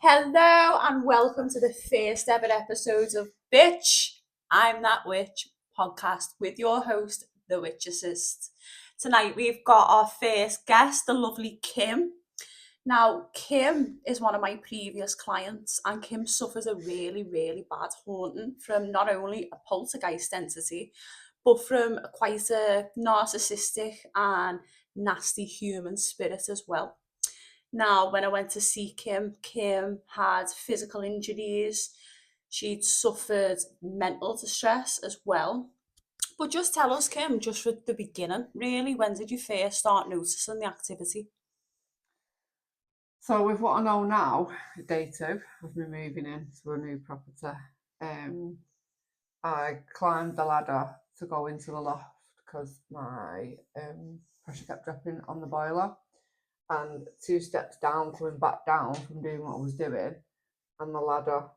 Hello and welcome to the first ever episode of Bitch, I'm That Witch podcast with your host, The Witch Assist. Tonight we've got our first guest, the lovely Kim. Now, Kim is one of my previous clients, and Kim suffers a really, really bad haunting from not only a poltergeist entity, but from quite a narcissistic and nasty human spirit as well. Now, when I went to see Kim had physical injuries. She'd suffered mental distress as well. But just tell us, Kim, just for the beginning, really, when did you first start noticing the activity? So with what I know now, day two of me moving into a new property, I climbed the ladder to go into the loft because my pressure kept dropping on the boiler, and 2 steps down, coming back down from doing what I was doing, and the ladder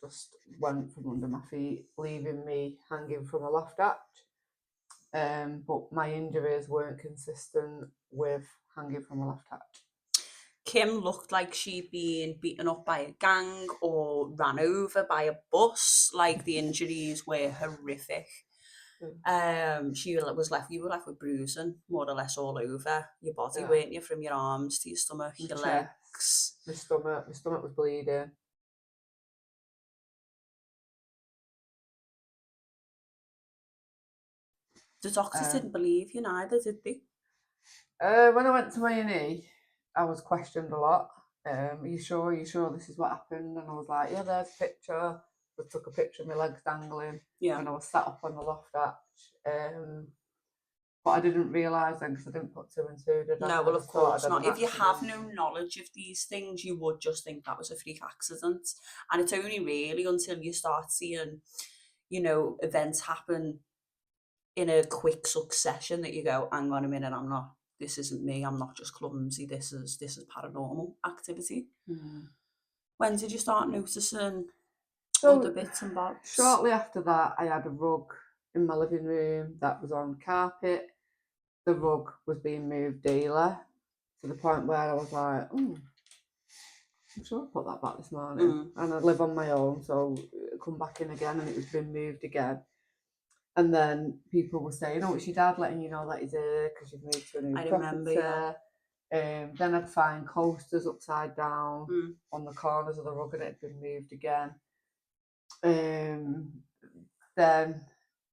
just went from under my feet, leaving me hanging from a loft hatch. But my injuries weren't consistent with hanging from a loft hatch. Kim looked like she'd been beaten up by a gang or ran over by a bus. Like, the injuries were horrific. You were left with bruising more or less all over your body, weren't you? From your arms to your stomach, your legs. My stomach was bleeding. The doctors didn't believe you neither, did they? When I went to A&E, I was questioned a lot. Are you sure this is what happened? And I was like, yeah, there's a picture. I took a picture of my legs dangling when I was sat up on the loft hatch. But I didn't realise then, because I didn't put two and two, did I? No, well, of course not. If you have no knowledge of these things, you would just think that was a freak accident. And it's only really until you start seeing, events happen in a quick succession that you go, hang on a minute, this isn't me, I'm not just clumsy, this is paranormal activity. When did you start noticing other bits and bobs? Shortly after that, I had a rug in my living room that was on carpet. The rug was being moved daily, to the point where I was like, I'm sure I put that back this morning. And I live on my own, so I come back in again and it was being moved again. And then people were saying, it's your dad letting you know that he's here because you've moved to a new property. Remember, yeah. Then I'd find coasters upside down on the corners of the rug, and it had been moved again. Then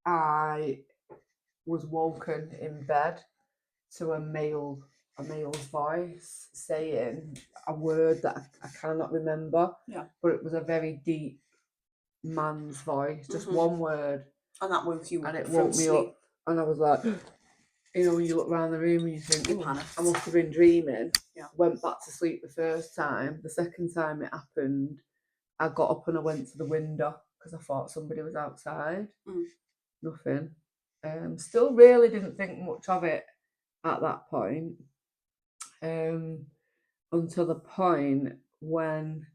I was woken in bed to a male's voice saying a word that I cannot remember. Yeah. But it was a very deep man's voice, just one word. And that woke you up. And it woke me up. And I was like, when you look around the room and you think, I must have been dreaming. Yeah. Went back to sleep the first time. The second time it happened, I got up and I went to the window because I thought somebody was outside. Nothing. Still really didn't think much of it at that point. Until the point when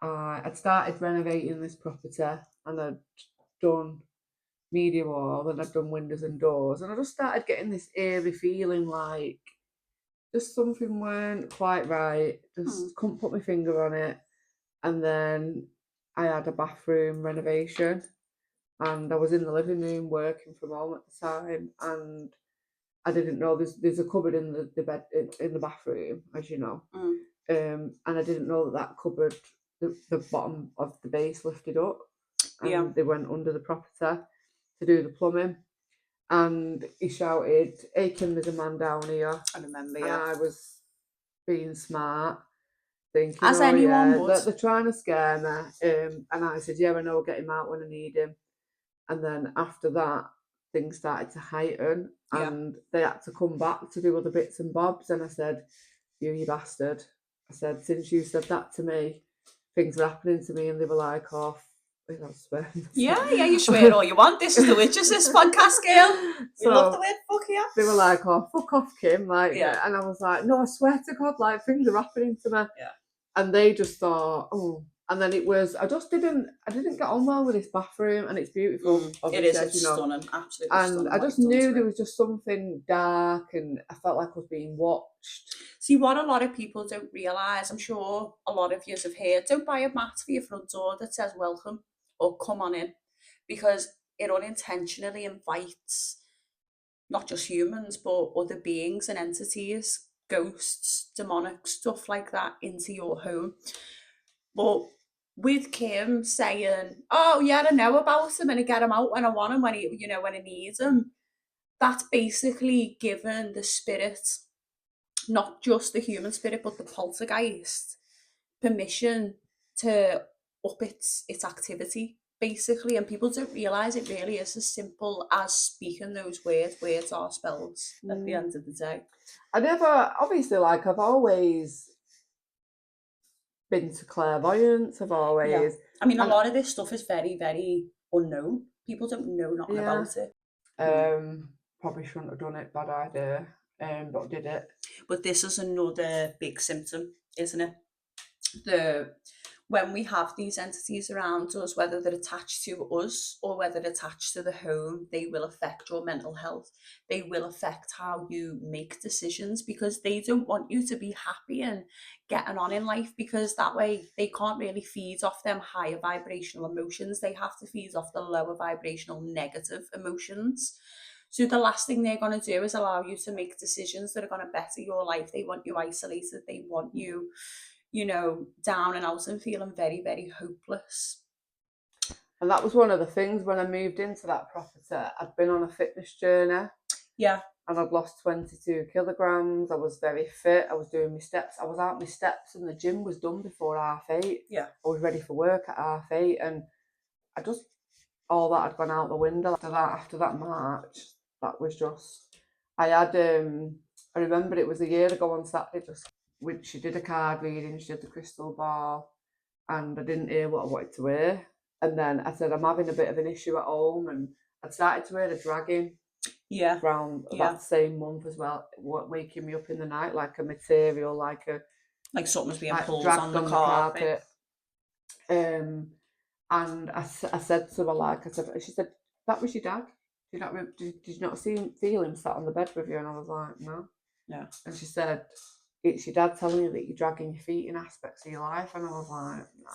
I'd started renovating this property, and I'd done media wall, and I'd done windows and doors, and I just started getting this eerie feeling like just something weren't quite right. Just couldn't put my finger on it. And then I had a bathroom renovation, and I was in the living room working from home at the time, and I didn't know there's a cupboard in the bed in the bathroom, as you know. And I didn't know that cupboard, the bottom of the base lifted up, and they went under the property to do the plumbing. And he shouted, "Hey Kim, there's a man down here." I remember, and I was being smart, thinking, as anyone would. They're trying to scare me. And I said, yeah, I know, I'll get him out when I need him. And then after that, things started to heighten, and they had to come back to do other bits and bobs. And I said, you bastard. I said, since you said that to me, things are happening to me. And they were like, oh, I don't swear. Yeah, you swear all you want. This is the Witches, this podcast, girl. We love the word fuck here. They were like, oh, fuck off, Kim. And I was like, no, I swear to God, like, things are happening to me. Yeah. And they just thought, oh, And then it was, I didn't get on well with this bathroom, and it's beautiful. It is, obviously, it's stunning, absolutely and stunning. I what just you've done knew to there it. was just something dark, and I felt like I was being watched. See, what a lot of people don't realise, I'm sure a lot of you have heard, don't buy a mat for your front door that says welcome or come on in, because it unintentionally invites not just humans, but other beings and entities, ghosts, demonic stuff like that into your home. But with Kim saying, "Oh yeah, I know about him and I get him out when I want him, when he, when I need him," that's basically given the spirit, not just the human spirit, but the poltergeist, permission to up its activity, basically. And people don't realise it really is as simple as speaking those words. Words are spells at the end of the day. I never, obviously, like, I've always been to clairvoyance. I've always. I mean, a lot of this stuff is very, very unknown. People don't know nothing about it. Probably shouldn't have done it. Bad idea. But did it. But this is another big symptom, isn't it? When we have these entities around us, whether they're attached to us or whether they're attached to the home, they will affect your mental health. They will affect how you make decisions, because they don't want you to be happy and getting on in life, because that way they can't really feed off them higher vibrational emotions. They have to feed off the lower vibrational negative emotions. So the last thing they're going to do is allow you to make decisions that are going to better your life. They want you isolated. They want you, down and out and feeling very, very hopeless. And that was one of the things when I moved into that property. I'd been on a fitness journey. Yeah. And I'd lost 22 kilograms. I was very fit. I was doing my steps. I was out my steps, and the gym was done before 8:30. Yeah. I was ready for work at 8:30, and I just, all that had gone out the window after that March. That was just, I had, I remember it was a year ago on Saturday, she did a card reading, she did the crystal ball, and I didn't hear what I wanted to hear. And then I said, I'm having a bit of an issue at home, and I'd started to hear the dragging. Yeah. Around that same month as well, waking me up in the night like a material, like something's being pulled dragged on the carpet. And I said to her, she said, that was your dad? Did you not feel him sat on the bed with you? And I was like, no. Yeah. And she said, it's your dad telling you that you're dragging your feet in aspects of your life. And I was like, nah.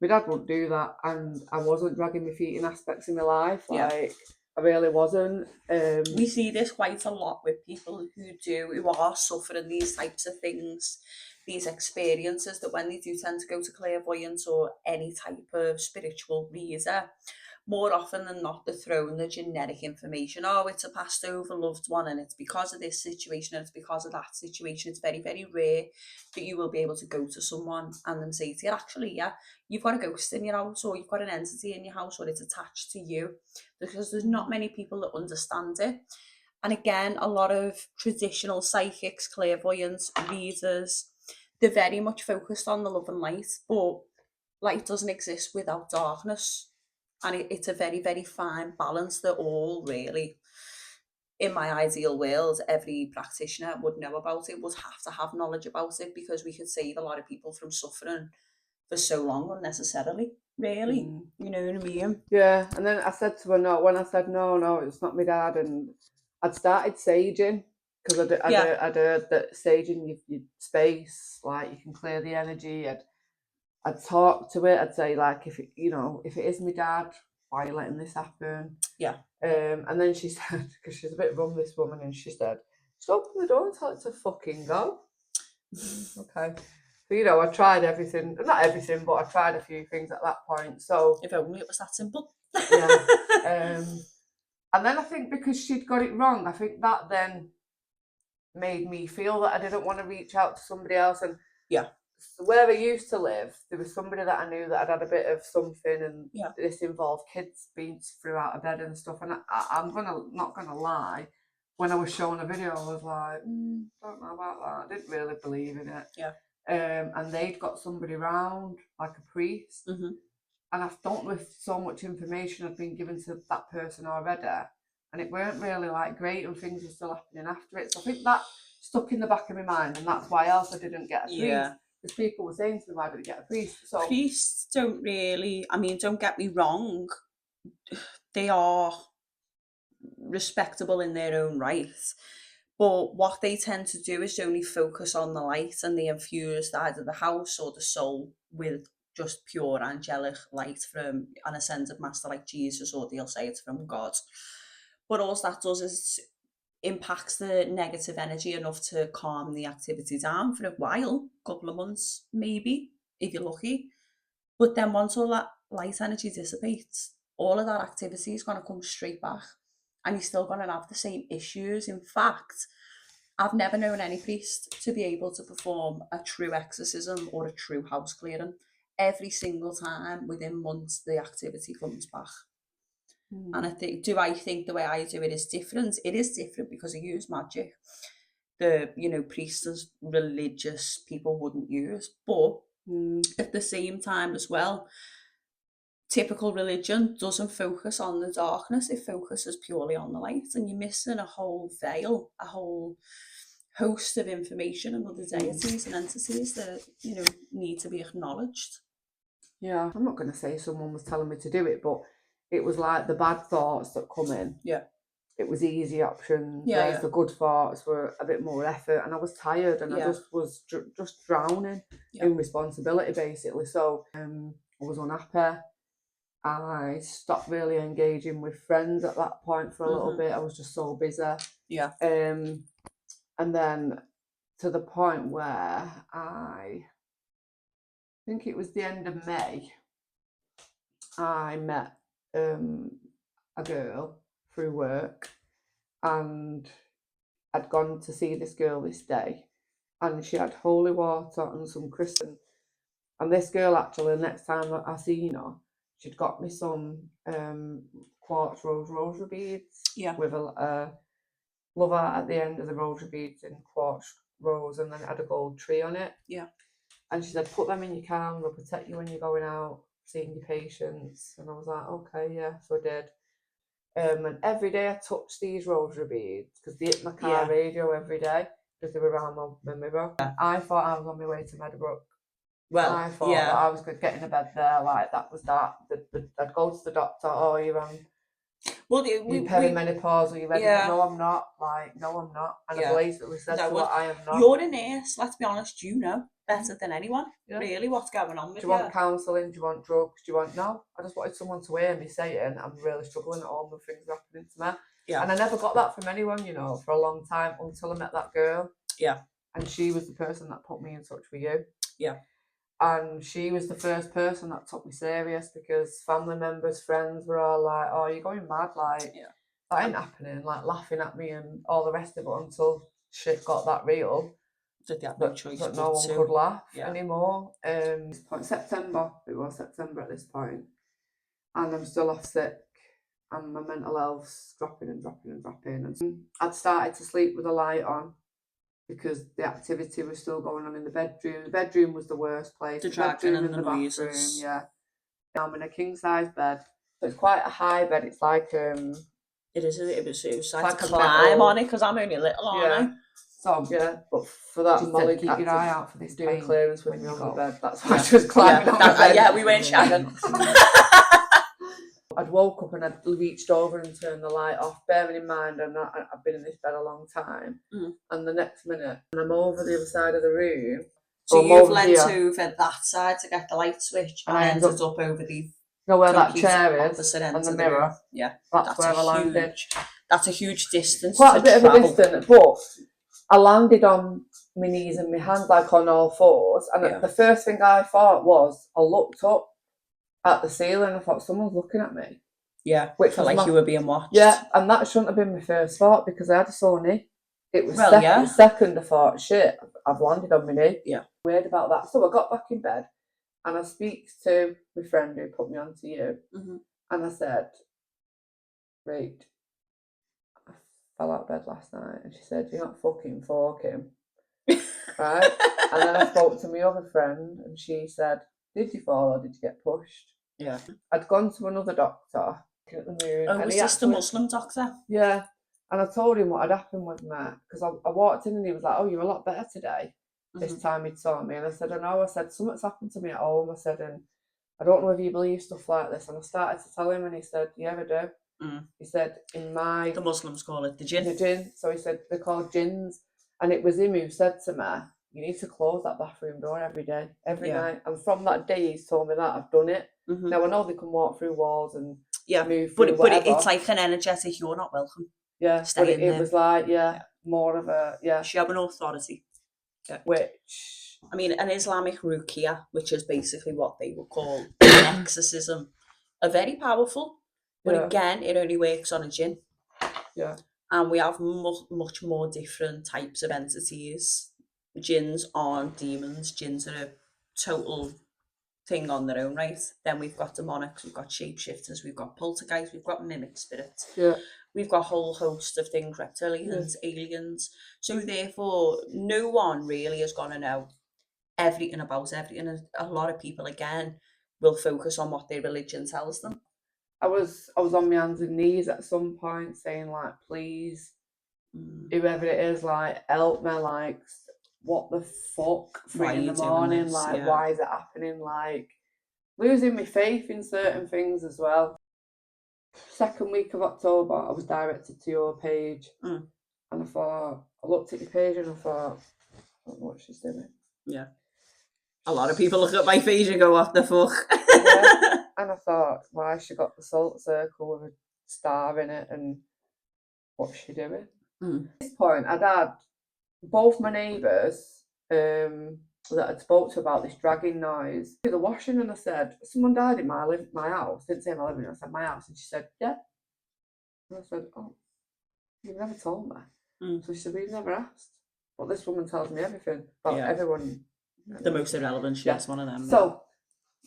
My dad wouldn't do that, and I wasn't dragging my feet in aspects of my life. I really wasn't. We see this quite a lot with people who are suffering these types of things, these experiences, that when they do tend to go to clairvoyance or any type of spiritual reader, more often than not, they're throwing the generic information. Oh, it's a passed over loved one, and it's because of this situation, and it's because of that situation. It's very, very rare that you will be able to go to someone and them say to you, actually, yeah, you've got a ghost in your house, or you've got an entity in your house, or it's attached to you, because there's not many people that understand it. And again, a lot of traditional psychics, clairvoyants, readers, they're very much focused on the love and light, but light doesn't exist without darkness. And it's a very, very fine balance that all really, in my ideal world, every practitioner would know about it, would have to have knowledge about it, because we could save a lot of people from suffering for so long unnecessarily, really. You know what I mean? Yeah, and then I said to her, no, when I said, no, it's not my dad, and I'd started saging, because I'd heard that saging your space, like, you can clear the energy. I'd talk to it. I'd say, like, if it is my dad, why are you letting this happen? Yeah. And then she said, because she's a bit rum, this woman, and she said, just open the door and tell it to fucking go. Okay. So, I tried everything, not everything, but I tried a few things at that point. So if only it was that simple. Yeah. And then I think because she'd got it wrong, I think that then made me feel that I didn't want to reach out to somebody else. And yeah, where I used to live, there was somebody that I knew that had a bit of something, and this involved kids being threw out of bed and stuff. And I'm not gonna lie, when I was showing a video, I was like, don't know about that. I didn't really believe in it. Yeah. And they'd got somebody round, like a priest. Mm-hmm. And I don't know if so much information had been given to that person already, and it weren't really like great, and things were still happening after it. So I think that stuck in the back of my mind, and that's why else I didn't get a priest, Because people were saying to me, why don't you get a priest? So Priests don't really, I mean, don't get me wrong, they are respectable in their own right. But what they tend to do is only focus on the light, and they infuse either the house or the soul with just pure angelic light from an ascended master like Jesus, or they'll say it's from God. But all that does is impacts the negative energy enough to calm the activity down for a while, couple of months maybe, if you're lucky. But then once all that light energy dissipates, all of that activity is going to come straight back, and you're still going to have the same issues. In fact, I've never known any priest to be able to perform a true exorcism or a true house clearing. Every single time, within months, the activity comes back. And do I think the way I do it is different? It is different because I use magic. The, priests as religious people wouldn't use. But at the same time as well, typical religion doesn't focus on the darkness, it focuses purely on the light, and you're missing a whole veil, a whole host of information and other deities and entities that need to be acknowledged. Yeah, I'm not going to say someone was telling me to do it, but it was like the bad thoughts that come in. Yeah. It was easy options, Yeah, whereas yeah. the good thoughts were a bit more effort, and I was tired, and I Yeah. just was just drowning Yeah. in responsibility, basically. So I was unhappy. I stopped really engaging with friends at that point for a little bit. I was just so busy. Yeah. And then to the point where I think it was the end of May, I met a girl through work, and I'd gone to see this girl this day, and she had holy water and some crystal. And this girl, actually, the next time I seen her, she'd got me some quartz rosary beads, Yeah. with a love art at the end of the rosary beads in quartz rose, and then it had a gold tree on it. Yeah. And she said, put them in your car, they'll protect you when you're going out, seeing your patients. And I was like, okay, yeah, so I did. And every day I touched these rosary beads, because they hit my car radio every day, because they were around my mirror. I thought I was on my way to Meadowbrook. Well, I thought that I was going to get in a bed there, like that was that. I'd go to the doctor, oh, you're on perimenopause, or you ready? Yeah. No, I'm not. Like, no, I'm not. And I blatantly said to her, I am not. You're a nurse, let's be honest, you know better than anyone, really, what's going on with you. Do you want counselling? Do you want drugs? Do you want... No, I just wanted someone to hear me saying I'm really struggling at home with things happening to me. Yeah. And I never got that from anyone, for a long time, until I met that girl. Yeah. And she was the person that put me in touch with you. Yeah. And she was the first person that took me serious, because family members, friends were all like, oh, you're going mad, like, that ain't happening, like laughing at me and all the rest of it, until shit got that real. That no one could laugh anymore. September, it was September at this point, and I'm still off sick, and my mental health's dropping and dropping and dropping. And I'd started to sleep with the light on, because the activity was still going on in the bedroom. The bedroom was the worst place. The dragging and the noises. Bathroom, yeah. I'm in a king size bed, so it's quite a high bed. It's like it was like to climb on it, because I'm only little, aren't I? So but for that, Molly, keep your eye out for this doing clearance with me on the bed. That's why she was climbing on the bed. Yeah, we weren't shagging. I'd woke up and I'd reached over and turned the light off, bearing in mind I've been in this bed a long time. And the next minute, and I'm over the other side of the room. So you've leant over that side to get the light switch, and I ended up over the... where that chair is, and the mirror. Yeah, that's where I landed. That's a huge distance. Quite a bit of a distance, but I landed on my knees and my hands, like on all fours. And the first thing I thought was, I looked up at the ceiling. I thought, someone's looking at me. Yeah, which felt like you were being watched. Yeah, and that shouldn't have been my first thought, because I had a sore knee. It was second I thought, shit, I've landed on my knee. Yeah. Weird about that. So I got back in bed, and I speak to my friend who put me on to you, and I said, right, I fell out of bed last night. And she said, you're not fucking forking. Right? And then I spoke to my other friend, and she said, did you fall or did you get pushed? Yeah. I'd gone to another doctor at the moon. Oh, was this the Muslim doctor? Yeah. And I told him what had happened with me, because I walked in and he was like, oh, you're a lot better today. this time he'd saw me, and I said, I know, I said, something's happened to me at home, I said, and I don't know if you believe stuff like this. And I started to tell him, and he said, yeah, I do. He said, the Muslims call it the jinn. The jinn. So he said, they're called jinns. And it was him who said to me, you need to close that bathroom door every day, every night. And from that day, he's told me that, I've done it. Now, I know they can walk through walls and move through but it's like an energetic, you're not welcome. Yeah, but it was like, more of a, She have an authority. Yeah. Which, I mean, an Islamic ruqya, which is basically what they would call an exorcism, are very powerful. But again, it only works on a jinn. Yeah. And we have much more different types of entities. Jinns aren't demons. Jinns are a total thing on their own, right? Then we've got demonics, we've got shapeshifters, we've got poltergeists, we've got mimic spirits. Yeah. We've got a whole host of things, reptilians, aliens. So therefore, no one really is going to know everything about everything. And a lot of people, again, will focus on what their religion tells them. I was on my hands and knees at some point saying, like, please, whoever it is, like, help me, like, what the fuck, 3 in the morning, like, why is it happening, like, losing my faith in certain things as well. Second week of October, I was directed to your page, and I thought, I looked at your page and I thought, I don't know what she's doing. Yeah. A lot of people look at my page and go, what the fuck? And I thought, why she got the salt circle with a star in it, and what's she doing? At this point, I'd had both my neighbours that I'd spoke to about this dragging noise do the washing, and I said, someone died in my house. Didn't say my living room, I said my house, and she said, yeah. And I said, oh, you've never told me. So she said, we've never asked. But this woman tells me everything about everyone. The most irrelevant, she's one of them. So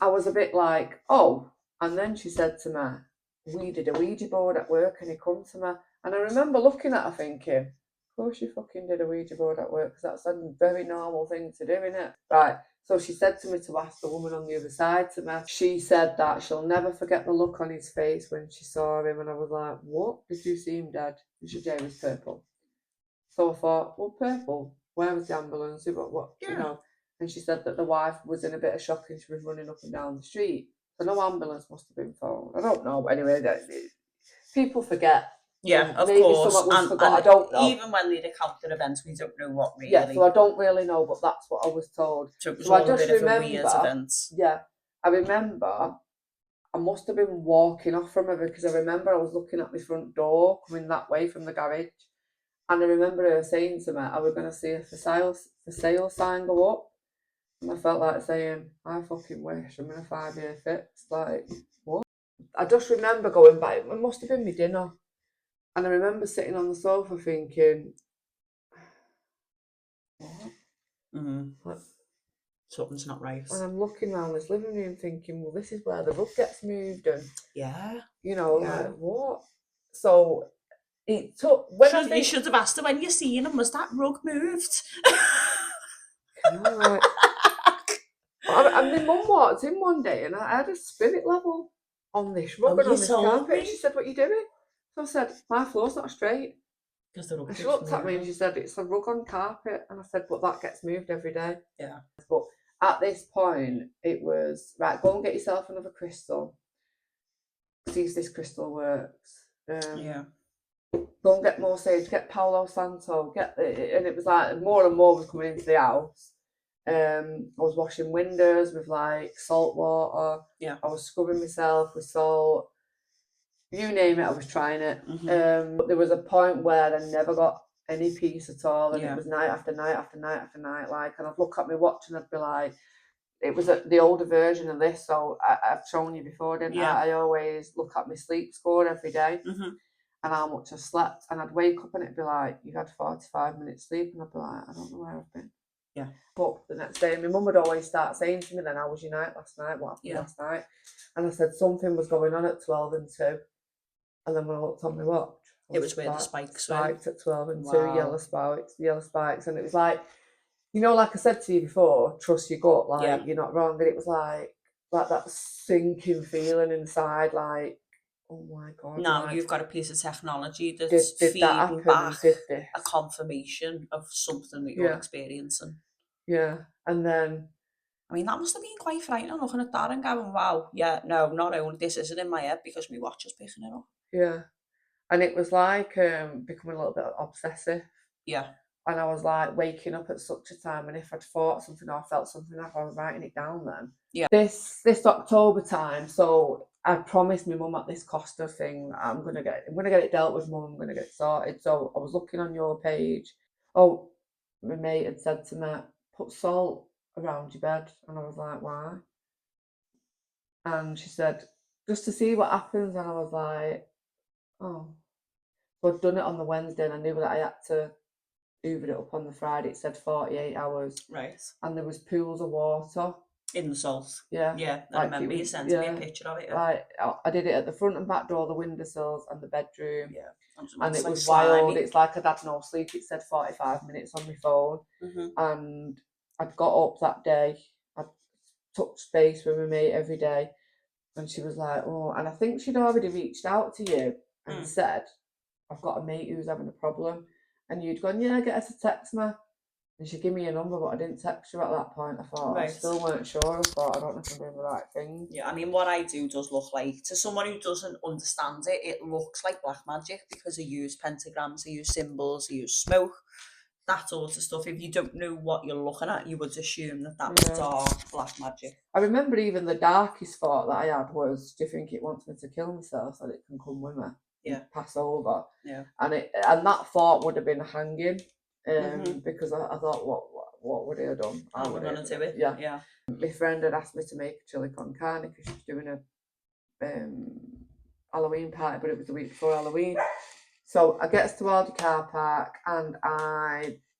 I was a bit like, oh. And then she said to me, we did a Ouija board at work, and he come to me. And I remember looking at her thinking, of course you fucking did a Ouija board at work, because that's a very normal thing to do, innit? Right. So she said to me to ask the woman on the other side to me. She said that she'll never forget the look on his face when she saw him. And I was like, what? Did you see him dead? And she said, he was purple. So I thought, well, purple, where was the ambulance? What, you know? And she said that the wife was in a bit of shock and she was running up and down the street. So no ambulance must have been phoned. I don't know. But anyway, people forget. Yeah, of course. And I don't know. Even when they account their events, we don't know what really. Yeah, so I don't really know, but that's what I was told. So it was all a bit of a weird event. Yeah, I remember I must have been walking off from her, because I remember I was looking at my front door coming that way from the garage. And I remember her saying to me, are we going to see a for sale sign go up? And I felt like saying, I fucking wish I'm in a 5-year fix. Like, what? I just remember going back, it must have been my dinner. And I remember sitting on the sofa thinking, what? Like, something's not right. And I'm looking around this living room thinking, well, this is where the rug gets moved. And, you know, like, what? So it took... You should have asked her when you seen him, was that rug moved? Right. And my mum walked in one day and I had a spirit level on this rug and on this carpet. She said, what are you doing? So I said, my floor's not straight. And she looked at me and she said, it's a rug on carpet. And I said, but that gets moved every day. Yeah. But at this point, it was, right, go and get yourself another crystal. See if this crystal works. Go and get more sage, get Palo Santo, and it was like more and more was coming into the house. I was washing windows with like salt water. Yeah. I was scrubbing myself with salt. You name it, I was trying it. But there was a point where I never got any peace at all, and it was night after night after night after night. Like, and I'd look at my watch and I'd be like, it was the older version of this. So I've shown you before, didn't I? I always look at my sleep score every day. And how much I slept, and I'd wake up and it'd be like, you've had 45 minutes sleep, and I'd be like, I don't know where I've been. Yeah. But the next day, my mum would always start saying to me, then, how was your night last night? What happened last night? And I said something was going on at 12 and 2. And then when I looked on my watch, it was where the spikes were. Spiked at 12 and 2, yellow spikes. And it was like, you know, like I said to you before, trust your gut, like, you're not wrong. And it was like that sinking feeling inside, like, oh my God. Now you've got a piece of technology that's feeding back a confirmation of something that you're experiencing. Yeah. And then, I mean, that must have been quite frightening looking at that and going, wow, yeah, no, not only this isn't in my head because my watch is picking it up. yeah. And it was like becoming a little bit obsessive. Yeah. And I was like waking up at such a time, and if I'd thought something or felt something, I was writing it down then. Yeah. This October time, so I promised my mum at this Costa thing that I'm gonna get it dealt with, mum. I'm gonna get it sorted. So I was looking on your page. Oh, my mate had said to me, put salt around your bed, and I was like, why? And she said, just to see what happens. And I was like, oh. So I'd done it on the Wednesday, and I knew that I had to hoovered it up on the Friday. It said 48 hours. Right. And there was pools of water. In the salt. Yeah. Yeah, I Like remember you sending me a picture of it. Like I did it at the front and back door, the windowsills and the bedroom. Yeah. And it like was slimy. wild. It's like I'd had no sleep. It said 45 minutes on my phone. And I'd got up that day. I'd touched base with my mate every day. And she was like, oh, and I think she'd already reached out to you and said, I've got a mate who's having a problem. And you'd gone, yeah, get her to text me. And she gave me a number, but I didn't text her at that point. I thought, I still weren't sure. I thought, I don't know if I'm doing the right thing. Yeah, I mean, what I do does look like, to someone who doesn't understand it, it looks like black magic because I use pentagrams, I use symbols, I use smoke, that sort of stuff. If you don't know what you're looking at, you would assume that was dark black magic. I remember even the darkest thought that I had was, do you think it wants me to kill myself so that it can come with me? Yeah. Pass over. Yeah. And that thought would have been hanging. Because I thought, what would he have done? How we're gonna do it? Yeah. My friend had asked me to make a chili con carne because she was doing a Halloween party, but it was the week before Halloween. So I get towards the car park and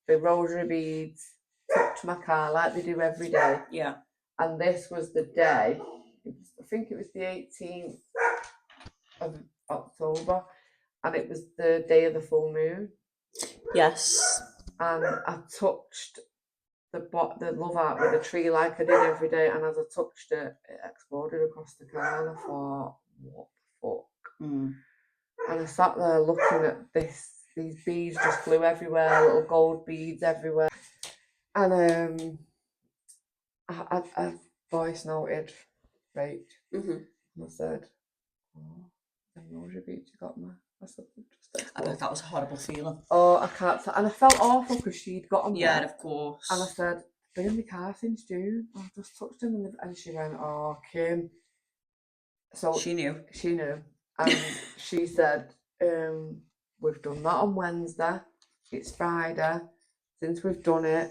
the rosary beads touch my car like they do every day. Yeah. And this was the day. I think it was the 18th of October, and it was the day of the full moon. Yes. And I touched the love art with a tree like I did every day, and as I touched it, it exploded across the car, and I thought, what the fuck? And I sat there looking at these beads just flew everywhere, little gold beads everywhere, and I voice noted, right? And I said, oh, the rosary beads you got me. I bet that was a horrible feeling. Oh, I can't. And I felt awful because she'd got them. Yeah, of course. And I said, been in the car since June. I just touched them, and she went, oh, Kim. So she knew. She knew, and she said, we've done that on Wednesday. It's Friday. Since we've done it,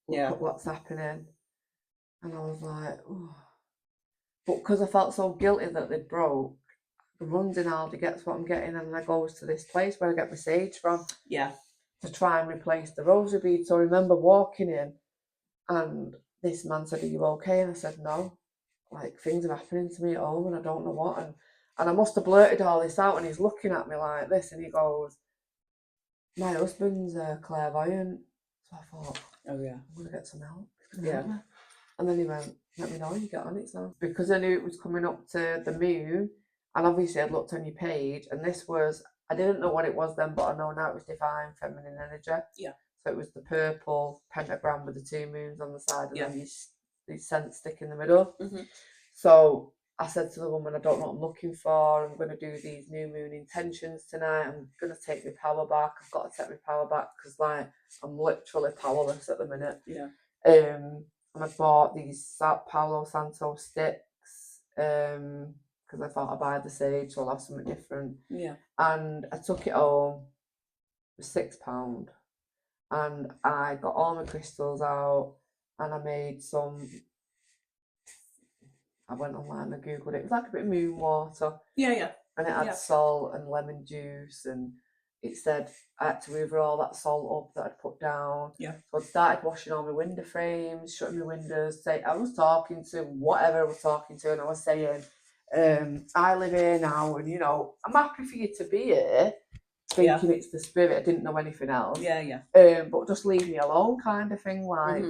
look at what's happening. And I was like, oh. But because I felt so guilty that they broke, I runs in Aldi, gets what I'm getting, and I goes to this place where I get my sage from. Yeah. To try and replace the rosary beads. So I remember walking in, and this man said, are you okay? And I said, no. Like, things are happening to me at home, and I don't know what. And I must have blurted all this out, and he's looking at me like this, and he goes, my husband's clairvoyant. So I thought, oh yeah, I'm going to get some help. Yeah. And then he went, let me know when you get on it, so. Because I knew it was coming up to the moon, and obviously I'd looked on your page, and this was, I didn't know what it was then, but I know now it was divine feminine energy. Yeah. So it was the purple pentagram with the two moons on the side, and then these scent stick in the middle. So I said to the woman, I don't know what I'm looking for. I'm going to do these new moon intentions tonight. I'm going to take my power back. I've got to take my power back because, like, I'm literally powerless at the minute. Yeah. And I bought these Palo Santo sticks because I thought I'd buy the sage, so I'll have something different. Yeah. And I took it home. It was £6. And I got all my crystals out, and I made some. I went online and Googled it. It was like a bit of moon water. Yeah. And it had salt and lemon juice, and it said I had to hoover all that salt up that I'd put down. Yeah. So I started washing all my window frames, shutting my windows. I was talking to whatever I was talking to, and I was saying, I live here now, and, you know, I'm happy for you to be here. Thinking it's the spirit. I didn't know anything else. Yeah. But just leave me alone, kind of thing. Like,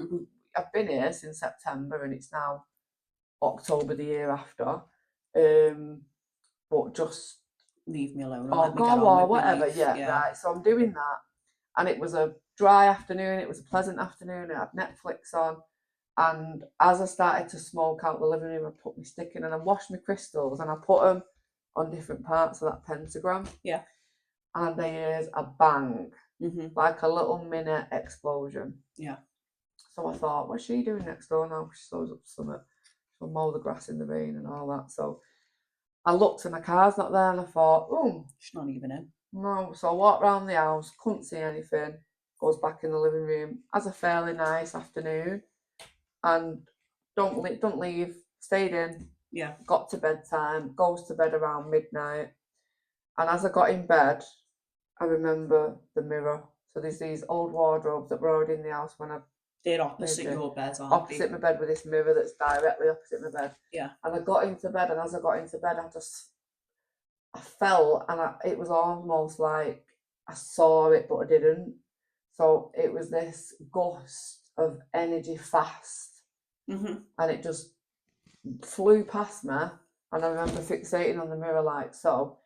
I've been here since September, and it's now October the year after. But just leave me alone. Or go or whatever. Yeah, right. So I'm doing that, and it was a dry afternoon. It was a pleasant afternoon. I had Netflix on. And as I started to smoke out the living room, I put my stick in and I washed my crystals and I put them on different parts of that pentagram. Yeah. And there's a bang, like a little mini explosion. Yeah. So I thought, what's she doing next door now? She sews up something. She'll mow the grass in the rain and all that. So I looked and the car's not there and I thought, she's not even in. No. So I walked around the house, couldn't see anything. Goes back in the living room. Has a fairly nice afternoon. And don't leave, stayed in. Yeah. Got to bedtime, goes to bed around midnight. And as I got in bed, I remember the mirror. So there's these old wardrobes that were already in the house when I... They're opposite your bed, aren't opposite my bed with this mirror that's directly opposite my bed. Yeah. And I got into bed, and as I got into bed, I fell, and it was almost like I saw it, but I didn't. So it was this gust of energy fast. And it just flew past me, and I remember fixating on the mirror like so,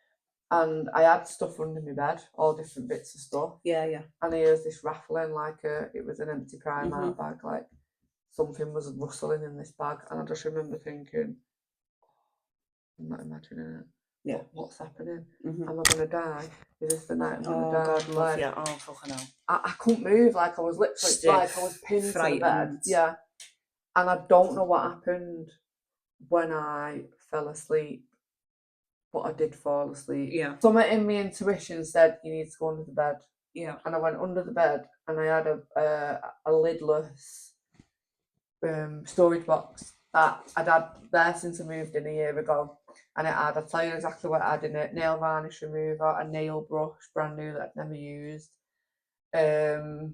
and I had stuff under my bed, all different bits of stuff. Yeah. And I heard this rattling like it was an empty Primark bag, like something was rustling in this bag, and I just remember thinking, I'm not imagining it. Yeah. What's happening? Am I gonna die? Is this the night I'm gonna die? God, love you. Oh, fucking hell. I couldn't move, like I was literally Stiff, like I was pinned frightened. to the bed. Yeah. And I don't know what happened when I fell asleep, but I did fall asleep. Yeah. Something in my intuition said you need to go under the bed. Yeah. And I went under the bed, and I had a lidless storage box that I'd had there since I moved in a year ago. And I'll tell you exactly what I had in it: nail varnish remover, a nail brush, brand new that I'd never used, 2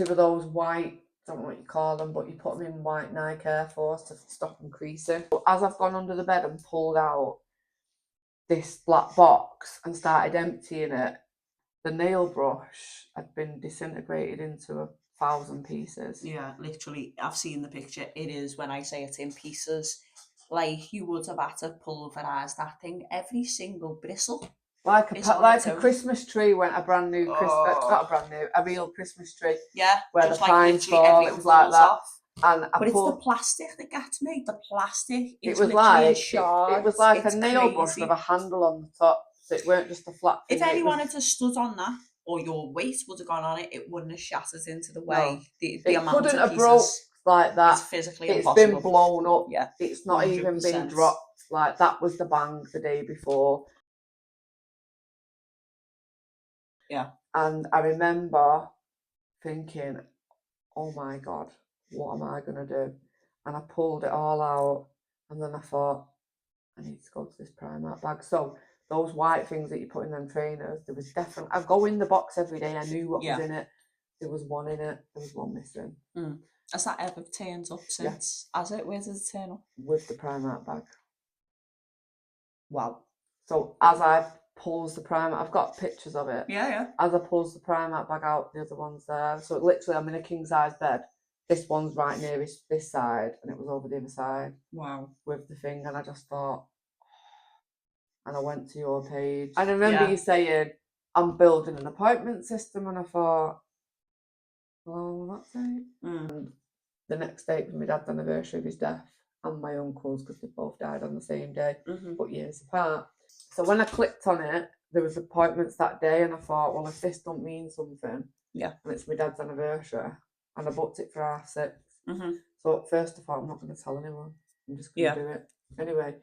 of those white, I don't know what you call them, but you put them in white Nike Air Force to stop them creasing. But as I've gone under the bed and pulled out this black box and started emptying it, the nail brush had been disintegrated into 1,000 pieces. Yeah, literally, I've seen the picture. It is, when I say it's in pieces, like you would have had to pulverise that thing, every single bristle. Like a Christmas tree when a brand new not a brand new, a real Christmas tree. Yeah, where the pines fall, it was like that. Off. But it's the plastic that gets me. The plastic is literally shards. It was like a nail brush with a handle on the top. So it weren't just a flat thing. If anyone had stood on that, or your weight would have gone on it, it wouldn't have shattered into the way. No. The amount couldn't of have broke like that. It's physically impossible. It's been blown up. Yeah. It's not 100%. Even been dropped. Like that was the bang the day before. Yeah. And I remember thinking, oh my God, what am I going to do? And I pulled it all out, and then I thought, I need to go to this Primark bag. So those white things that you put in them trainers, there was definitely, I go in the box every day, I knew what was in it. There was one in it, there was one missing. Has that ever turned up since? Has it? Where does it turn up? With the Primark bag. Wow. So as I pulls the Primark, I've got pictures of it. Yeah. As I pulls the Primark bag out, the other one's there. So literally, I'm in a king size bed. This one's right near this side, and it was over the other side. Wow. With the thing, and I just thought, and I went to your page. And I remember you saying, I'm building an appointment system, and I thought, well, that's it. And the next day was my dad's anniversary of his death, and my uncle's, because they both died on the same day, but years apart. So when I clicked on it, there was appointments that day, and I thought, well, if this don't mean something, and it's my dad's anniversary, and I booked it for 6:30. So at first I thought, I'm not going to tell anyone. I'm just going to do it. Anyway,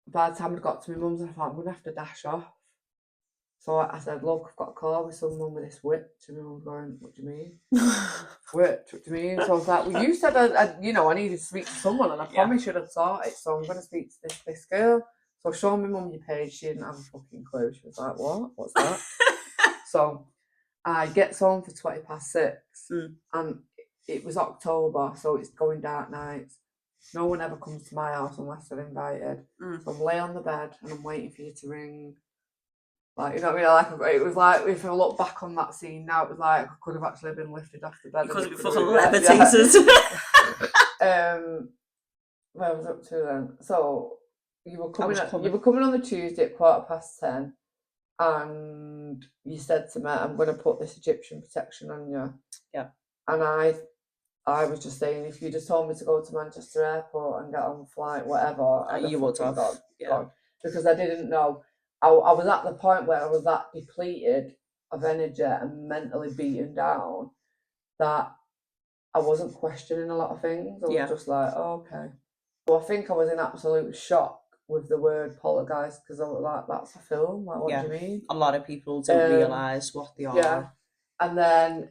by the time I got to my mum's, I thought, I'm going to have to dash off. So I said, look, I've got a call with someone with this witch. And my mum going, what do you mean? Witch, what do you mean? So I was like, well, you said, I needed to speak to someone, and I promised you'd have thought it, so I'm going to speak to this girl. So I showed my mum your page, she didn't have a fucking clue. She was like, what? What's that? So I gets home for 6:20, and it was October, so it's going dark nights. No one ever comes to my house unless they're invited. So I'm laying on the bed and I'm waiting for you to ring. Like, you know what I mean? Like, it was like, if I look back on that scene now, it was like I could have actually been lifted off the bed. You could have been fucking levitated. Where was I up to then? So you were coming on the Tuesday at 10:15, and and you said to me, I'm going to put this Egyptian protection on you. Yeah. And I was just saying, if you just told me to go to Manchester Airport and get on a flight, whatever, you would have gone. Because I didn't know. I was at the point where I was that depleted of energy and mentally beaten down that I wasn't questioning a lot of things. I was just like, oh, okay. So I think I was in absolute shock with the word poltergeist because I was like, that's a film. Like, what do you mean? A lot of people don't realise what they are. Yeah. And then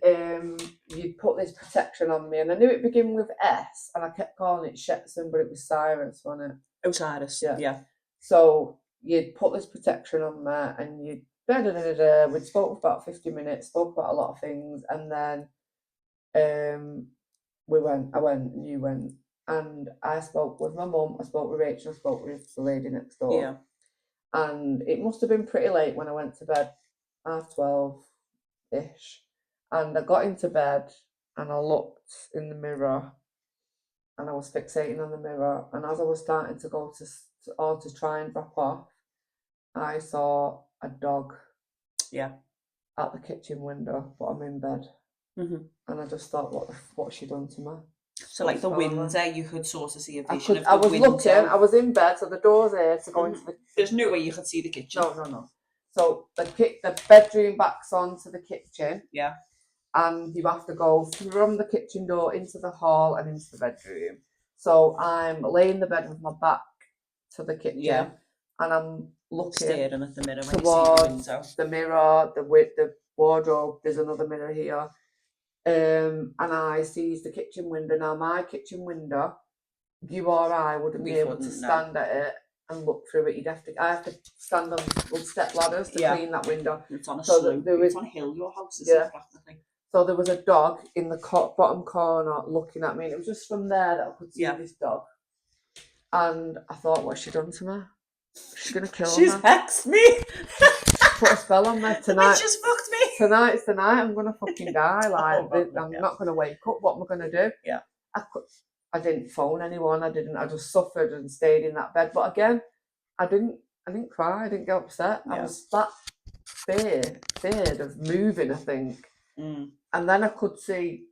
you'd put this protection on me, and I knew it began with S, and I kept calling it Shetson, but it was Cyrus, wasn't it? Osiris. Yeah. So you'd put this protection on me, and you'd we'd spoke for about 50 minutes, spoke about a lot of things, and then I went, and you went, and I spoke with my mum, I spoke with Rachel, I spoke with the lady next door. Yeah. And it must have been pretty late when I went to bed, 12:30-ish. And I got into bed and I looked in the mirror and I was fixating on the mirror. And as I was starting to go to try and drop off, I saw a dog at the kitchen window, but I'm in bed. Mm-hmm. And I just thought, what's she done to me? So like the window, you could sort of see a vision of the I was window. looking, I was in bed, so the door's here to go into the... There's no way you could see the kitchen. No. So the bedroom backs onto the kitchen. Yeah. And you have to go from the kitchen door into the hall and into the bedroom. So I'm laying in the bed with my back to the kitchen, and I'm looking staring at the mirror when towards you see the window. The mirror, the wardrobe. There's another mirror here, and I sees the kitchen window. Now my kitchen window, you or I wouldn't be able to stand at it and look through it. I have to stand on step ladders to clean that window. It's on a slope. It's on a hill. Your house is practically. So there was a dog in the bottom corner looking at me, and it was just from there that I could see this dog. And I thought, what's she done to me? She's going to kill me. She's hexed me. Put a spell on me tonight. She just fucked me. Tonight's the night. I'm going to fucking die. I'm not going to wake up. What am I going to do? Yeah. I didn't phone anyone. I just suffered and stayed in that bed. But again, I didn't cry. I didn't get upset. I was that feared of moving, I think. Mm. And then I could see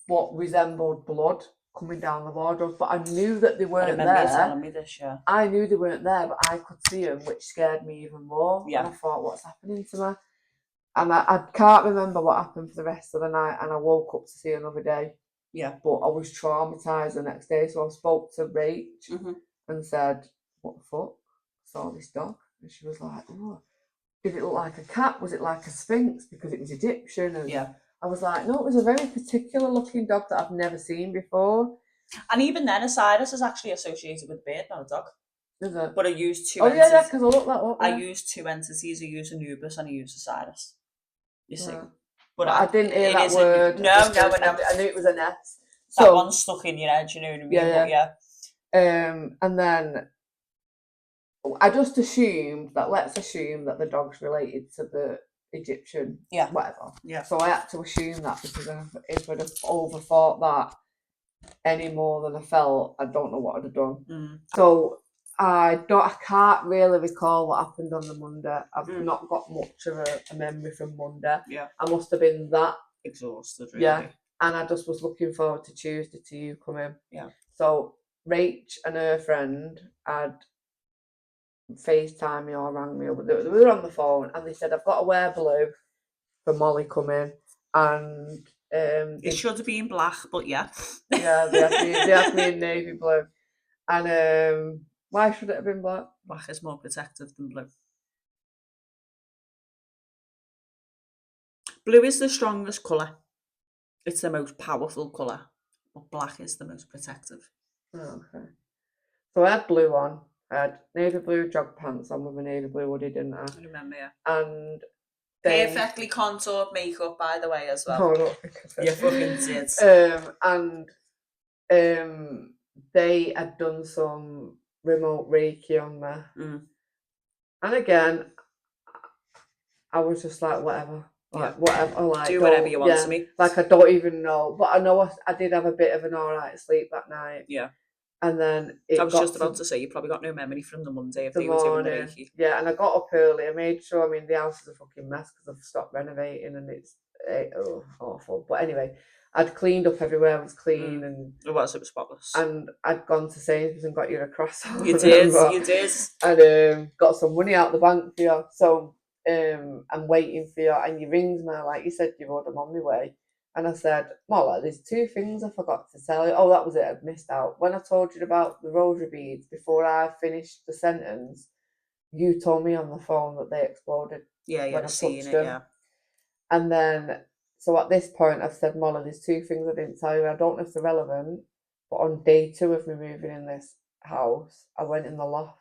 what resembled blood coming down the wardrobe, but I knew that they weren't there. I remember you telling me this, yeah. I knew they weren't there, but I could see them, which scared me even more. Yeah. And I thought, what's happening to me? And I can't remember what happened for the rest of the night, and I woke up to see another day. Yeah. But I was traumatised the next day, so I spoke to Rach and said, what the fuck? I saw this dog. And she was like, oh, did it look like a cat? Was it like a sphinx? Because it was Egyptian. And I was like, no, it was a very particular looking dog that I've never seen before. And even then, Osiris is actually associated with a bird, not a dog. Is it? But I used two entities. Yeah, because I looked that up. I used two entities. I used Anubis and I used Osiris. You see. But I didn't hear that word. No. I knew it was an S. That one stuck in your head, you know what I mean? Yeah. And then I just assumed that, let's assume that the dog's related to the Egyptian, whatever. Yeah. So I had to assume that, because if I'd have overthought that any more than I felt, I don't know what I'd have done. Mm. So I can't really recall what happened on the Monday. I've not got much of a memory from Monday. Yeah. I must have been that exhausted, really. Yeah. And I just was looking forward to Tuesday to you coming. Yeah. So Rach and her friend had FaceTime me or rang me up. They were on the phone and they said, I've got to wear blue for Molly coming. And it should have been black, but yeah, they had me in navy blue. And why should it have been black? Black is more protective than blue. Blue is the strongest colour. It's the most powerful colour. But black is the most protective. Oh, okay. So I had blue on. I had navy blue jog pants on with a navy blue hoodie, didn't I? I remember, yeah. And perfectly contoured makeup, by the way, as well. Oh, I don't think of it. You fucking did. And they had done some remote Reiki on me. Mm. And again, I was just like, whatever. Whatever. Like, do whatever you want to me. Like, I don't even know. But I know I did have a bit of an alright sleep that night. Yeah. And then I was just about to say, you probably got no memory from the Monday if the they were doing the morning. Reiki. Yeah, and I got up early. I made sure, I mean, the house is a fucking mess because I've stopped renovating and it's awful. But anyway, I'd cleaned up everywhere, it was clean, and It was spotless. and I'd gone to Sainsbury's and got you a croissant. You did, you did. And got some money out the bank for you. So I'm waiting for you, and you rings me, like you said, you I'm on my way. And I said, Mola, there's 2 things I forgot to tell you. Oh, that was it, I'd missed out. When I told you about the rosary beads, before I finished the sentence, you told me on the phone that they exploded. Yeah, when I seen touched it, them. yeah. And then, so at this point, I've said, Mola, there's 2 things I didn't tell you. I don't know if they're relevant, but on day 2 of me moving in this house, I went in the loft.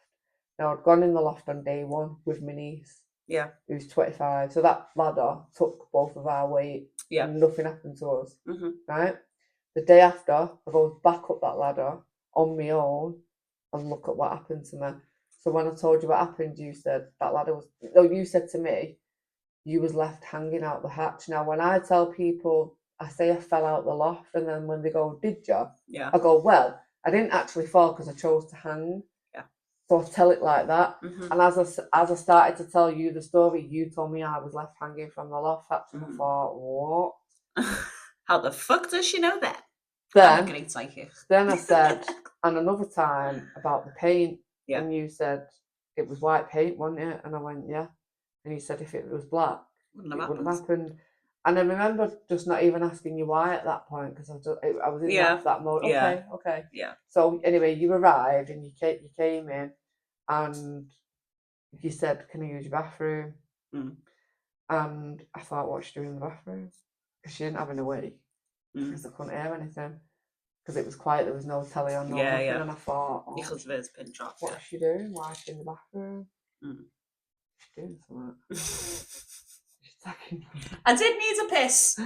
Now, I'd gone in the loft on day 1 with my niece, Yeah. who's 25. So that ladder took both of our weight, Yeah. and nothing happened to us. Mm-hmm. Right? The day after, I go back up that ladder on my own and look at what happened to me. So when I told you what happened, you said that ladder was. No, you said to me, you was left hanging out the hatch. Now, when I tell people, I say I fell out the loft, and then when they go, did you? Yeah. I go, well, I didn't actually fall because I chose to hang. Yeah. So I tell it like that. Mm-hmm. And as I started to tell you the story, you told me I was left hanging from the loft hatch, and I thought, what? How the fuck does she know that? Then, I'm a great psychic. Then I said, and another time about the paint, Yeah. and you said it was white paint, wasn't it? And I went, yeah. And you said if it was black, Wouldn't it have wouldn't happened. have happened. And I remember just not even asking you why at that point because I was in that mode. Yeah. Okay. Yeah. So anyway, you arrived and you came in, and you said, "Can I use your bathroom?" Mm. And I thought, what's she doing in the bathroom? Because she didn't have any wig because I couldn't hear anything. Because it was quiet, there was no telly on, no nothing, and I thought, because of his pin drop. What's she doing? Why is she in the bathroom? Mm. She's doing something. She's taking. I did need a piss.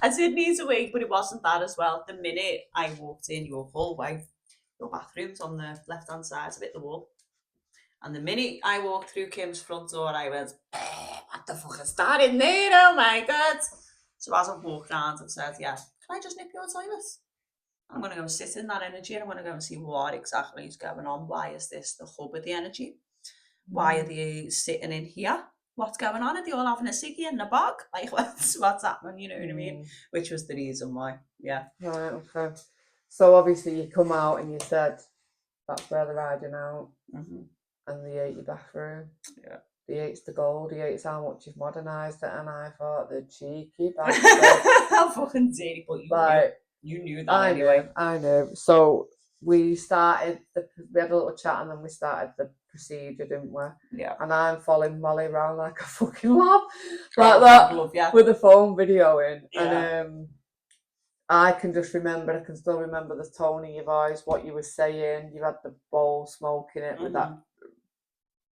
I did need a wig, but it wasn't that as well. The minute I walked in your hallway, your bathroom's on the left-hand side of it, the wall. And the minute I walked through Kim's front door, I went, what the fuck is that in there? Oh my God. So as I walked around, I've said, yeah, can I just nip your toilet? I'm going to go sit in that energy and I'm going to go and see what exactly is going on. Why is this the hub of the energy? Why are they sitting in here? What's going on? Are they all having a ciggy in the bog? Like, what's happening? You know what I mean? Which was the reason why. Yeah. Right, okay. So obviously you come out and you said that's where they're hiding out. Mm-hmm. And they ate your bathroom. Yeah. They ate the gold. They ate how much you've modernised it. And I thought, the cheeky bastard. How fucking dirty, but you knew that anyway. I knew. So we had a little chat and then we started the procedure, didn't we? Yeah. And I'm following Molly around like a fucking lab. Like that. Love, yeah. With the phone video in. Yeah. And I can still remember the tone of your voice, what you were saying. You had the bowl smoking it with that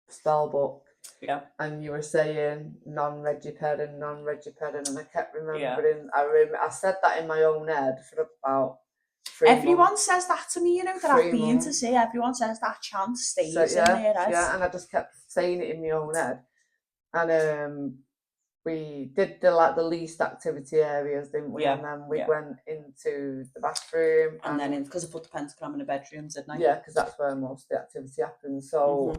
spell book. Yeah. And you were saying non-regipedin, and I kept remembering. Yeah. I said that in my own head for about 3 months. Everyone says that to me, that I've been to see. Everyone says that chant stays in there. Right? Yeah, and I just kept saying it in my own head. And we did the least activity areas, didn't we? Yeah. And then we went into the bathroom. And then because I put the pentagram in the bedrooms, didn't I? Yeah, because that's where most of the activity happens. So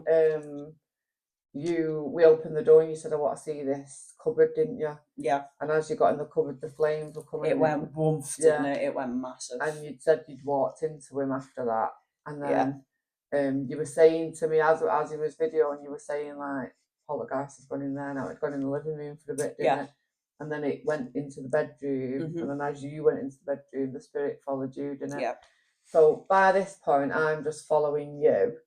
we opened the door and you said, I want to see this cupboard, didn't you? Yeah. And as you got in the cupboard, the flames were coming. It went woof, didn't it? It went massive. And you'd said you'd walked into him after that. And then you were saying to me as he was videoing, you were saying like, poltergeist has gone in there now. It's gone in the living room for a bit, didn't it? And then it went into the bedroom. And then as you went into the bedroom, the spirit followed you, didn't it? Yeah. So by this point, I'm just following you.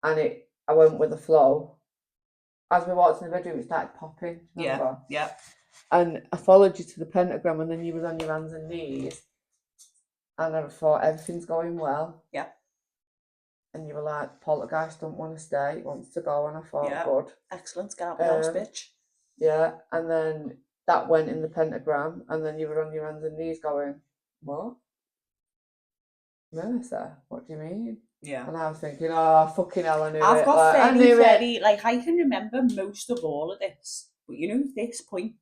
And I went with the flow. As we walked in the bedroom, it started popping. Remember? Yeah. And I followed you to the pentagram, and then you was on your hands and knees. And I thought, everything's going well. Yeah. And you were like, poltergeist don't want to stay, he wants to go. And I thought, good. Excellent, get out the house, bitch. Yeah. And then that went in the pentagram, and then you were on your hands and knees going, what? Melissa, what do you mean? Yeah. And I was thinking, oh, fucking hell, I knew I've it. got very, I can remember most of all of this. But this point,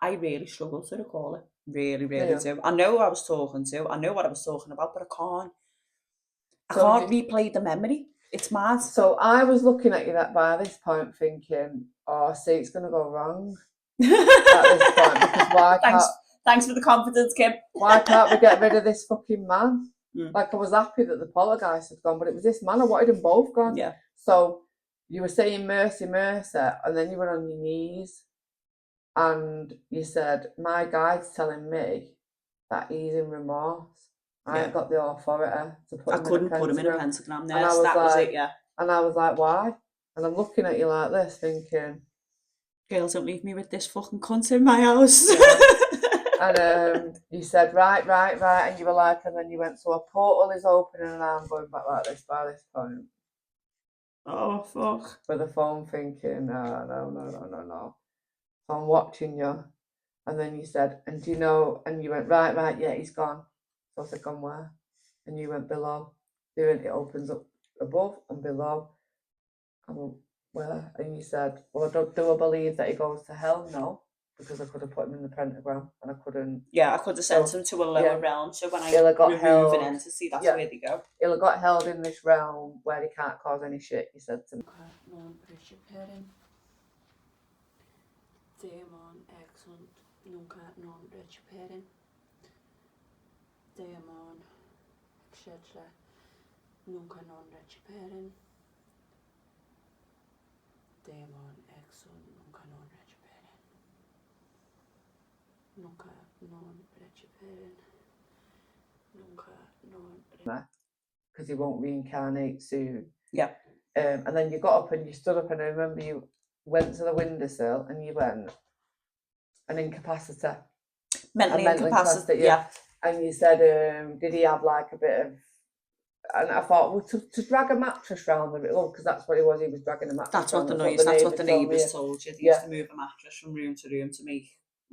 I really struggle to recall it. Really, really do. I know who I was talking to. I know what I was talking about, but I can't. I can't replay the memory. It's mad. So I was looking at you by this point thinking, oh, see, it's going to go wrong at this point, because why Thanks for the confidence, Kim. Why can't we get rid of this fucking man? Mm. Like, I was happy that the poltergeist had gone, but it was this man. I wanted them both gone. Yeah. So you were saying mercy, mercy, and then you were on your knees and you said, my guide's telling me that he's in remorse. I ain't got the authority to put him in a pentagram. I couldn't put him in a pentagram. And I was that was it, yeah. And I was like, why? And I'm looking at you like this, thinking, girls, don't leave me with this fucking cunt in my house. And you said, right, and you were like, and then you went, so a portal is opening and I'm going back like this by this point. Oh, fuck. With the phone thinking, no. So I'm watching you. And then you said, and do you know, and you went, right, yeah, he's gone. So I said, gone where? And you went, below. It opens up above and below. I went, where? And you said, well, do I believe that he goes to hell? No. Because I could have put him in the pentagram and I couldn't. Yeah, I could have sent him to a lower realm. So when I remove an entity, that's where they go. He'll have got held in this realm where he can't cause any shit, he said to me. Demon, excellent. Nunca non recuperem. Demon, etc. Nunca non recuperem. Demon, excellent. Nunca non recuperem. Nunca non recuperem. Nunca non. Because he won't reincarnate soon. Yeah. And then you got up and you stood up, and I remember you went to the windowsill and you went, an incapacity. Mentally incapacitated, yeah. And you said, did he have like a bit of, and I thought, well, to drag a mattress round the room, because that's what he was dragging a mattress. That's what the neighbours told you. They used to move a mattress from room to room to make,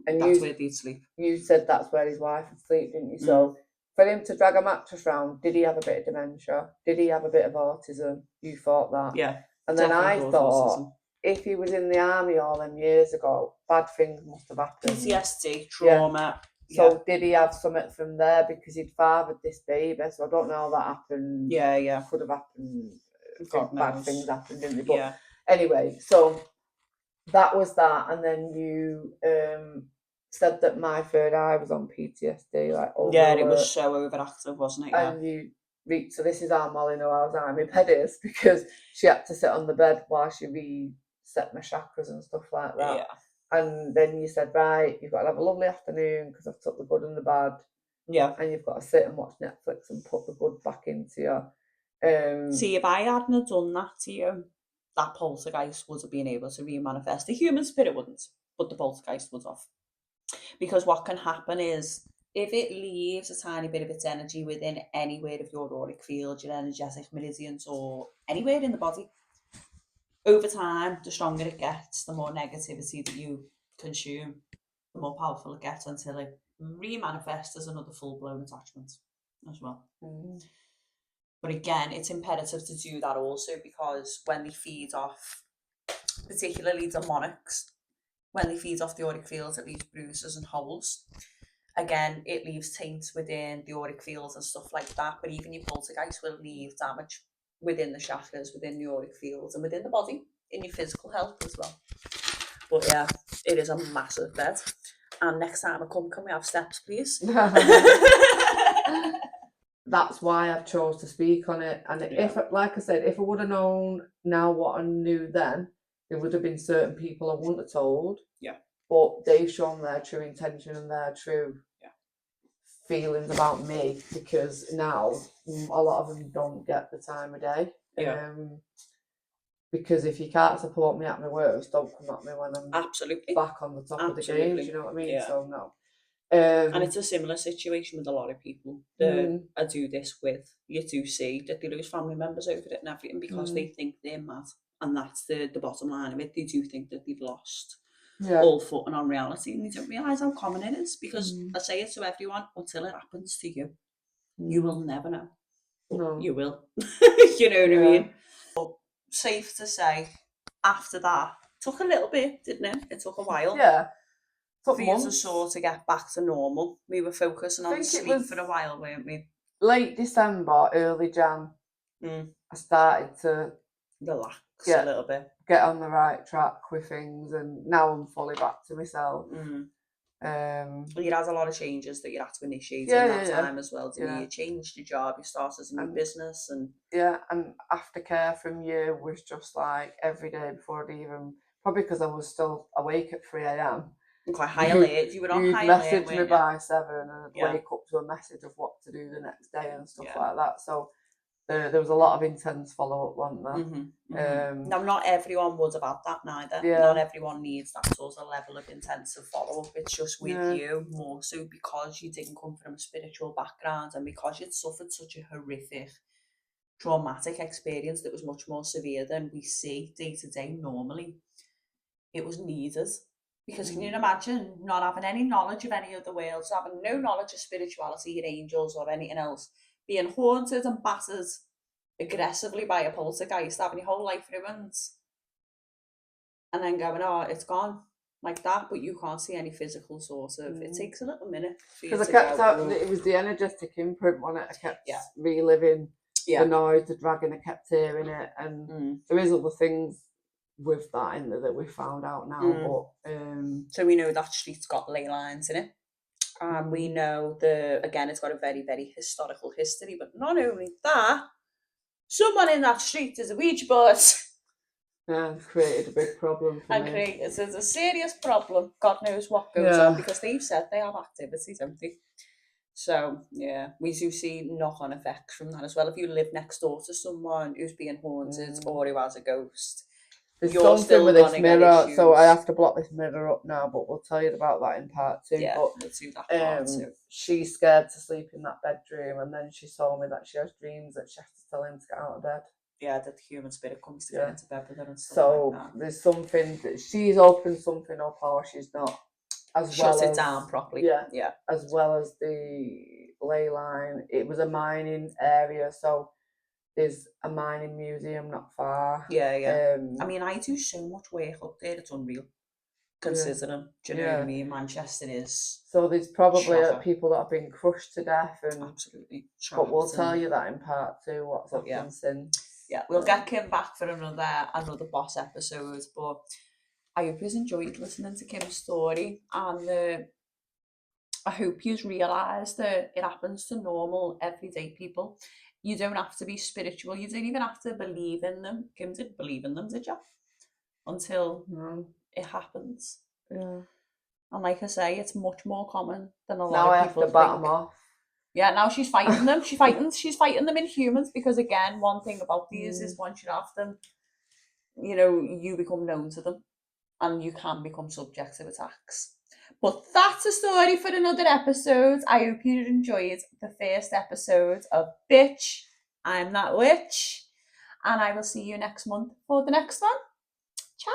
and that's where they'd sleep. You said that's where his wife would sleep, didn't you? Mm. So for him to drag a mattress round, did he have a bit of dementia? Did he have a bit of autism? You thought that? Yeah. And then I thought, autism. If he was in the army all them years ago, bad things must have happened. PTSD, trauma. Yeah. So did he have something from there, because he'd fathered this baby? So I don't know how that happened. Yeah. Could have happened. Bad things happened, didn't they? But anyway, so that was that. And then you said that my third eye was on PTSD. It was so overactive, wasn't it? Yeah. And you reached, so this is how Molly knew I was high. My bed is, because she had to sit on the bed while she reset my chakras and stuff like that. Yeah. And then you said, right, you've got to have a lovely afternoon because I've took the good and the bad. Yeah. And you've got to sit and watch Netflix and put the good back into you. See, if I hadn't done that to you, that poltergeist would have been able to re-manifest. The human spirit wouldn't, but the poltergeist would have. Because what can happen is, if it leaves a tiny bit of its energy within anywhere of your auric field, your energetic meridians, or anywhere in the body, over time, the stronger it gets, the more negativity that you consume, the more powerful it gets, until it re-manifests as another full-blown attachment as well. Mm. But again, it's imperative to do that also, because when they feed off, particularly demonics, when they feed off the auric fields, it leaves bruises and holes. Again, it leaves taints within the auric fields and stuff like that, but even your poltergeist will leave damage within the chakras, within the auric fields, and within the body, in your physical health as well. But yeah, it is a massive bed. And next time I come, can we have steps, please? That's why I chose to speak on it. And if, like I said, if I would have known now what I knew then, there would have been certain people I wouldn't have told. Yeah. But they've shown their true intention and their true feelings about me, because now a lot of them don't get the time of day. Yeah. Because if you can't support me at my worst, don't come at me when I'm back on the top of the game. Do you know what I mean? Yeah. So no. And it's a similar situation with a lot of people that I do this with. You do see that they lose family members over it and everything, because they think they're mad. And that's the bottom line of it. They do think that they've lost all footing on reality, and they don't realise how common it is, because I say it to everyone, until it happens to you, you will never know. No. You will. You know what I mean? But safe to say, after that, took a little bit, didn't it? It took a while. Yeah. For you to sort of get back to normal. We were focusing on sleep for a while, weren't we? Late December, early Jan I started to relax a little bit, get on the right track with things, and now I'm fully back to myself. You had a lot of changes that you had to initiate Yeah, in that yeah, time as well, didn't you? You changed your job, you started a new business, and and aftercare from you was just like every day before I'd even, probably because I was still awake at 3 a.m. quite high alert. You were on You'd high alert, message me weren't you? by 7, and I'd wake up to a message of what to do the next day and stuff like that. So there was a lot of intense follow up, wasn't there? Now, not everyone would have had that neither. Yeah. Not everyone needs that sort of level of intensive follow up. It's just with you more so because you didn't come from a spiritual background and because you'd suffered such a horrific, traumatic experience that was much more severe than we see day to day normally. It was needed. Because can you imagine not having any knowledge of any other worlds, having no knowledge of spirituality and angels or anything else, being haunted and battered aggressively by a poltergeist, having your whole life ruined, and then going, oh, it's gone like that, but you can't see any physical sort of. It takes a little minute for you to Because it was the energetic imprint on it. I kept reliving the noise, the dragging. I kept hearing it, and there is other things with that in there that we found out now. But so we know that street's got ley lines in it. And we know again, it's got a very, very historical history. But not only that, someone in that street is a Ouija board. Yeah, it's created a big problem for me. It's a serious problem. God knows what goes on, because they've said they have activity, don't they? So, yeah, we do see knock-on effects from that as well. If you live next door to someone who's being haunted or who has a ghost, there's something with this mirror, so I have to block this mirror up now, but we'll tell you about that in part 2. Yeah, but we'll do that part 2. She's scared to sleep in that bedroom, and then she told me that she has dreams that she has to tell him to get out of bed. Yeah, that the human spirit comes to get into bed with her and stuff so like that. There's something that she's opened something up, or she's not. Shut it down properly. Yeah. As well as the ley line. It was a mining area, so there's a mining museum not far. Yeah. I mean, I do so much work up there, it's unreal. Considering, do you know what I mean? Manchester is. So there's probably people that have been crushed to death, and absolutely. But we'll tell you that in part 2. What's happened since? Yeah, we'll get Kim back for another boss episode. But I hope you've enjoyed listening to Kim's story, and I hope you've realised that it happens to normal, everyday people. You don't have to be spiritual. You don't even have to believe in them. Kim didn't believe in them, did you? Until it happens. Yeah. And like I say, it's much more common than a lot now of people think. Now I have to bat them off. Yeah, now she's fighting them. She's fighting them in humans, because again, one thing about these is once you have them, you become known to them and you can become subject to attacks. But that's a story for another episode. I hope you enjoyed the first episode of Bitch, I'm That Witch. And I will see you next month for the next one. Ciao.